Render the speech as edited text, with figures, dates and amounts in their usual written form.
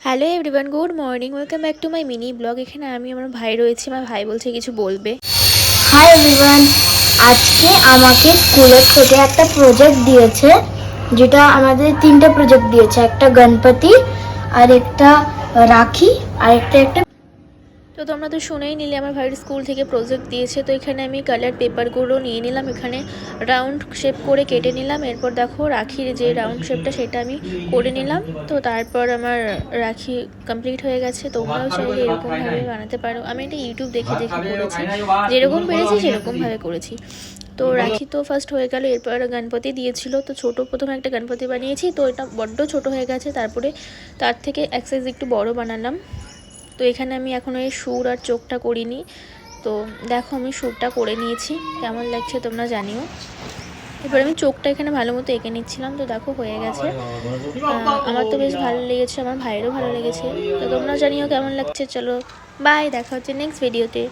Hello everyone, good morning, welcome back to my mini blog. এখানে আমি আমার ভাই রয়েছে, আমার ভাই বলছে কিছু বলবে। হাই এভরিওয়ান, আজকে আমাকে স্কুলের থেকে একটা প্রজেক্ট দিয়েছে, যেটা আমাদের তিনটে প্রজেক্ট দিয়েছে। একটা গণপতি, আর একটা রাখি, আর একটা তো তোমরা তো শুনেই নিলে আমার ভাইয়ের স্কুল থেকে প্রজেক্ট দিয়েছে। তো এখানে আমি কালার পেপারগুলো নিয়ে নিলাম, এখানে রাউন্ড শেপ করে কেটে নিলাম। এরপর দেখো রাখির যে রাউন্ড শেপটা সেটা আমি করে নিলাম। তো তারপর আমার রাখি কমপ্লিট হয়ে গেছে। তোমরাও চাইলে এরকমভাবে বানাতে পারো। আমি এটা ইউটিউব দেখে দেখে করেছি, যেরকম পেরেছি সেরকমভাবে করেছি। তো রাখি তো ফার্স্ট হয়ে গেল, এরপর গণপতি দিয়েছিল। তো ছোটো প্রথমে একটা গণপতি বানিয়েছি, তো এটা বড্ড ছোট হয়ে গেছে। তারপরে তার থেকে এক সাইজ একটু বড় বানালাম। তো এখানে আমি এখনও এই সুর আর চোখটা করিনি। তো দেখো আমি সুরটা করে নিয়েছি, কেমন লাগছে তোমরা জানিও। এবার আমি চোখটা এখানে ভালো মতো এঁকে নিচ্ছিলাম। তো দেখো হয়ে গেছে, আমার তো বেশ ভালো লেগেছে, আমার ভাইয়েরও ভালো লেগেছে। তো তোমরা জানিও কেমন লাগছে। চলো বাই, দেখা হচ্ছে নেক্সট ভিডিওতে।